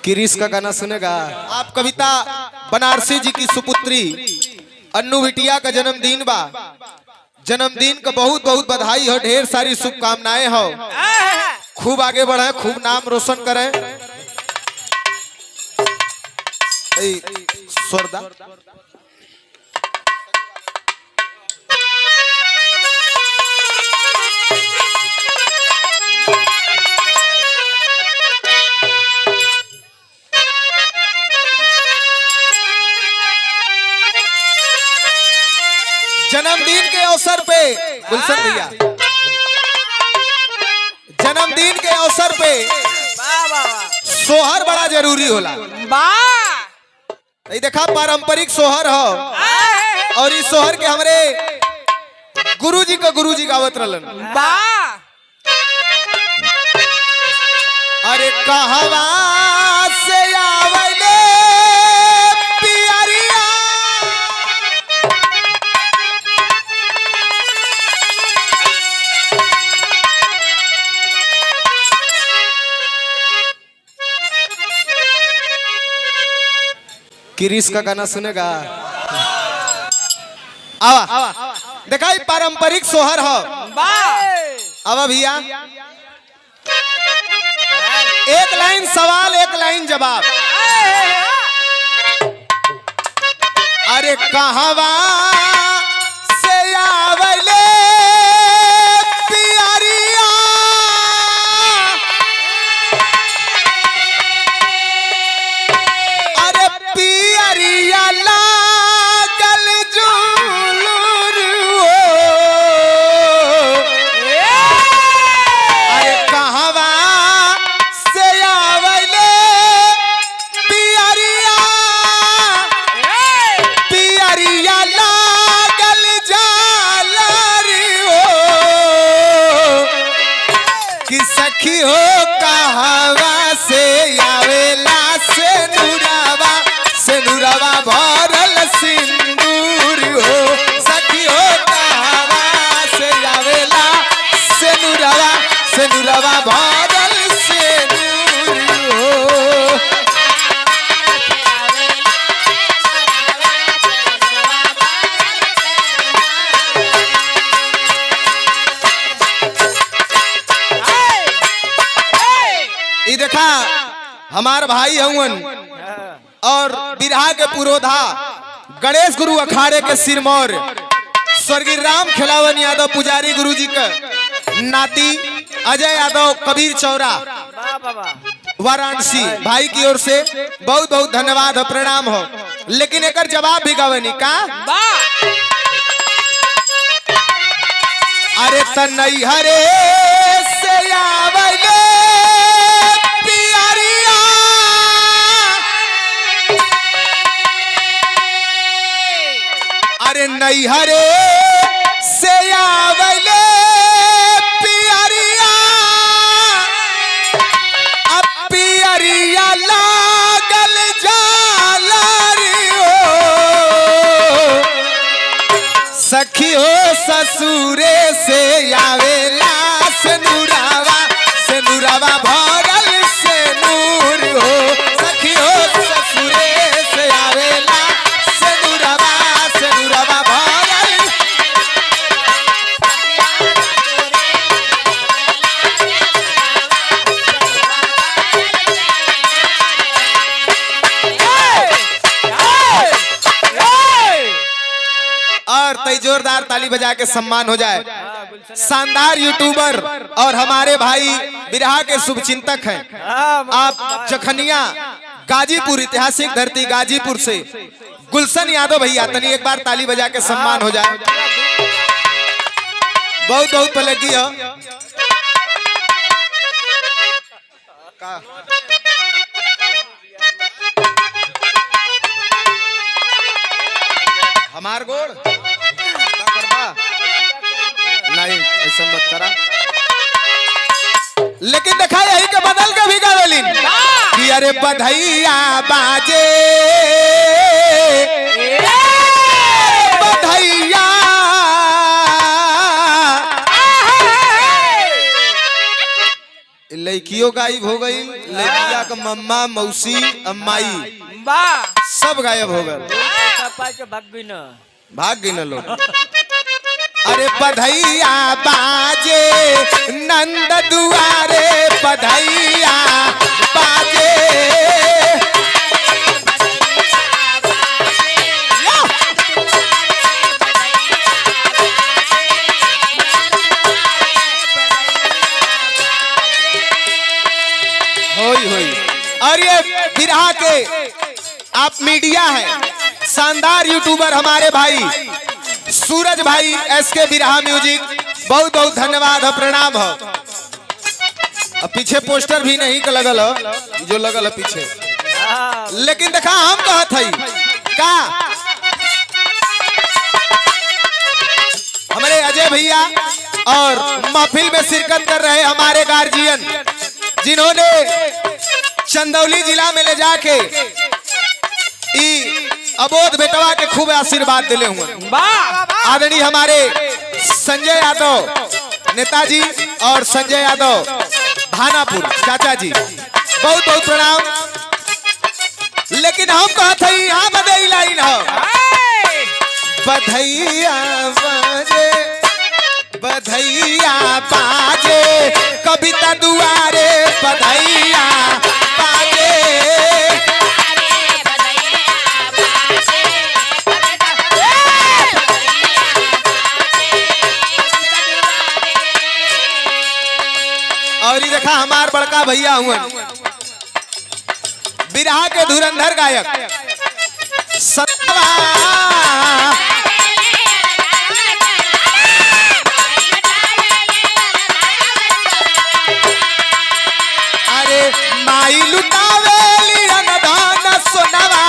किरीश का गाना सुनेगा आप। कविता बनारसी जी की सुपुत्री अन्नू बिटिया का जन्मदिन बा। जन्मदिन का बहुत बहुत बधाई हो, ढेर सारी शुभकामनाएं हो। खूब आगे बढ़े, खूब नाम रोशन करें। स्वर्दा जन्मदिन के अवसर पे गुलशन भैया, जन्मदिन के अवसर पे सोहर बड़ा जरूरी होला। ये देखा पारंपरिक सोहर हो और इस सोहर के हमरे गुरुजी गावत रहलन। अरे कहवा से आवले पियरिया किरीश का गाना सुनेगा आवा। देखा पारंपरिक सोहर हो। आवा भैया, एक लाइन सवाल एक लाइन जवाब। अरे कहवा से आवले पियरिया अरे पियरिया लागल जुलूर हो। अरे कहवा से आवले पियरिया पियरिया लागल झालर हो। कि सखी हो कहवा से आवेला से नुरावा भरल सिंदूर हो। सखी हो कहवा से आवेला से नुरावा भरल सिंदूर हो। ये देखा हमार भाई हवन और बिरहा के पुरोधा गणेश गुरु अखाड़े के सिरमौर स्वर्गीय राम खिलावन यादव पुजारी गुरुजी का नाती अजय यादव कबीर चौरा वाराणसी भाई की ओर से बहुत बहुत धन्यवाद और प्रणाम हो। लेकिन एक जवाब भी गवनी का। अरे तनई हरे से आवले पियरिया अरे नैहरे से आवले पियरिया अब पियरिया लागल झालर हो। सखी हो ससुरे से आवेला से नुरावा भरल से नूर हो। सखी हो ससुरे से आवेला से नुरावा भरल। और तय जोरदार ताली बजा के सम्मान हो जाए। शानदार यूट्यूबर और हमारे भाई बिरहा के शुभचिंतक हैं आप जखनिया गाजीपुर, ऐतिहासिक धरती गाजीपुर से गुलशन यादव भैया, तनी एक बार ताली बजा के सम्मान हो जाए। बहुत बहुत पलटी हो। हमार गोड़ नहीं ऐसा मत करा। लेकिन देखा यही के बदल के भी गावेलिन कि अरे बधैया बाजे बधैया लड़कियों गायब हो गई, लड़किया का मम्मा मौसी अम्माई सब गायब हो गए, भाग गई न लोग। अरे बधैया बाजे नंद दुआरे, बधैया बाजे होई। और ये बिरहा के आप मीडिया है, शानदार यूट्यूबर हमारे भाई सूरज भाई एसके बिरहा म्यूजिक, बहुत बहुत धन्यवाद है, प्रणाम हो। अब पीछे पोस्टर भी नहीं का लगल हो, जो लगल है पीछे, लेकिन देखा हम कहत हई का हमारे अजय भैया और महफिल में शिरकत कर रहे हमारे गार्जियन, जिन्होंने चंदौली जिला में ले जाके अबोध बेटवा के खूब आशीर्वाद दिले हुए। आदरणीय हमारे संजय यादव नेताजी और संजय यादव भानापुर चाचा जी, बहुत बहुत प्रणाम। लेकिन हम कहते हैं यहाँ बधाई लाइन हो, बधैया बाजे बधैया बाजे कविता दुआरे, बधैया बाजे और ये देखा हमार बड़का भैया हुए बिरहा के धुरंधर गायक सतवा। अरे माई लुटावेली अनदान सोनवा,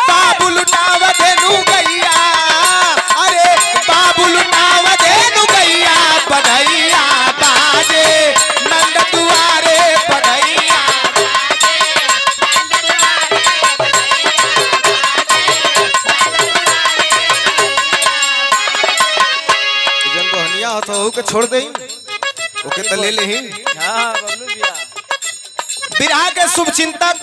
बाबू लुटाव देनु गैया, अरे बाबू लुटाव देनु गैया, बधैया बाजे नंद दुआरे, बधैया जन बहनिया हो तो के छोड़ दे, ओके तो ले ही। बिरहा के शुभ चिंतक